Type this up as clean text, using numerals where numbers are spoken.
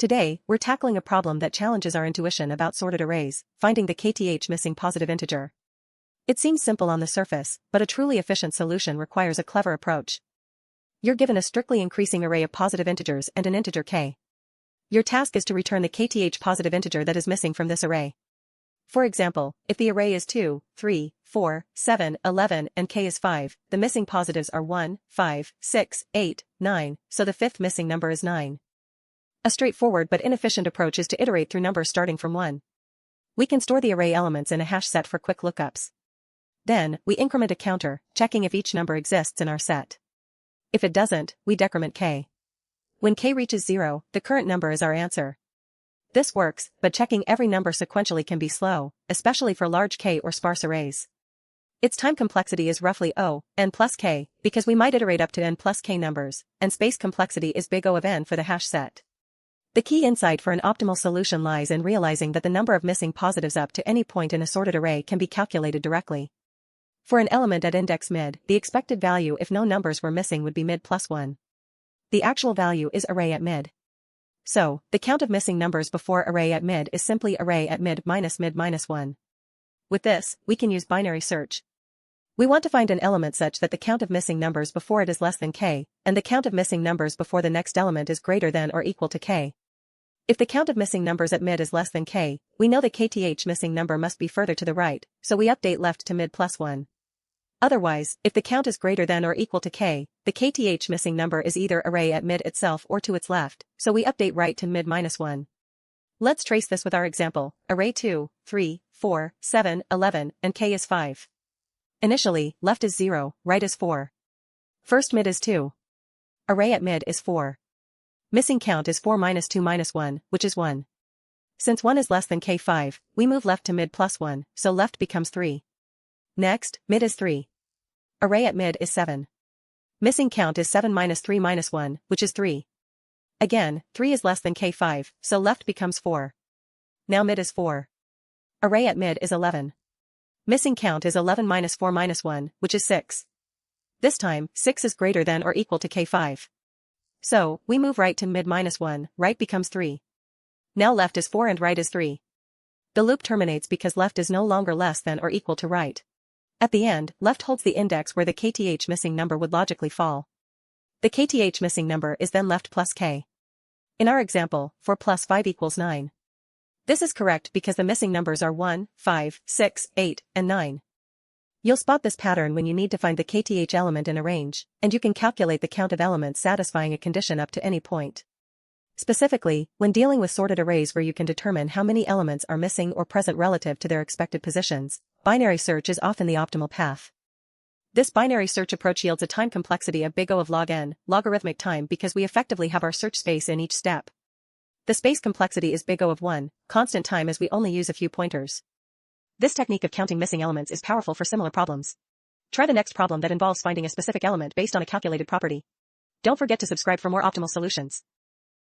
Today, we're tackling a problem that challenges our intuition about sorted arrays, finding the kth missing positive integer. It seems simple on the surface, but a truly efficient solution requires a clever approach. You're given a strictly increasing array of positive integers and an integer k. Your task is to return the kth positive integer that is missing from this array. For example, if the array is 2, 3, 4, 7, 11, and k is 5, the missing positives are 1, 5, 6, 8, 9, so the fifth missing number is 9. A straightforward but inefficient approach is to iterate through numbers starting from 1. We can store the array elements in a hash set for quick lookups. Then, we increment a counter, checking if each number exists in our set. If it doesn't, we decrement k. When k reaches 0, the current number is our answer. This works, but checking every number sequentially can be slow, especially for large k or sparse arrays. Its time complexity is roughly O, n plus k, because we might iterate up to n plus k numbers, and space complexity is big O of n for the hash set. The key insight for an optimal solution lies in realizing that the number of missing positives up to any point in a sorted array can be calculated directly. For an element at index mid, the expected value if no numbers were missing would be mid plus 1. The actual value is array at mid. So, the count of missing numbers before array at mid is simply array at mid minus 1. With this, we can use binary search. We want to find an element such that the count of missing numbers before it is less than k, and the count of missing numbers before the next element is greater than or equal to k. If the count of missing numbers at mid is less than k, we know the kth missing number must be further to the right, so we update left to mid plus 1. Otherwise, if the count is greater than or equal to k, the kth missing number is either array at mid itself or to its left, so we update right to mid minus 1. Let's trace this with our example, array 2, 3, 4, 7, 11, and k is 5. Initially, left is 0, right is 4. First mid is 2. Array at mid is 4. Missing count is 4 minus 2 minus 1, which is 1. Since 1 is less than k5, we move left to mid plus 1, so left becomes 3. Next, mid is 3. Array at mid is 7. Missing count is 7 minus 3 minus 1, which is 3. Again, 3 is less than k5, so left becomes 4. Now mid is 4. Array at mid is 11. Missing count is 11 minus 4 minus 1, which is 6. This time, 6 is greater than or equal to k5. So, we move right to mid minus 1, right becomes 3. Now left is 4 and right is 3. The loop terminates because left is no longer less than or equal to right. At the end, left holds the index where the kth missing number would logically fall. The kth missing number is then left plus k. In our example, 4 plus 5 equals 9. This is correct because the missing numbers are 1, 5, 6, 8, and 9. You'll spot this pattern when you need to find the kth element in a range, and you can calculate the count of elements satisfying a condition up to any point. Specifically, when dealing with sorted arrays where you can determine how many elements are missing or present relative to their expected positions, binary search is often the optimal path. This binary search approach yields a time complexity of big O of log n, logarithmic time, because we effectively have our search space in each step. The space complexity is big O of 1, constant time, as we only use a few pointers. This technique of counting missing elements is powerful for similar problems. Try the next problem that involves finding a specific element based on a calculated property. Don't forget to subscribe for more optimal solutions.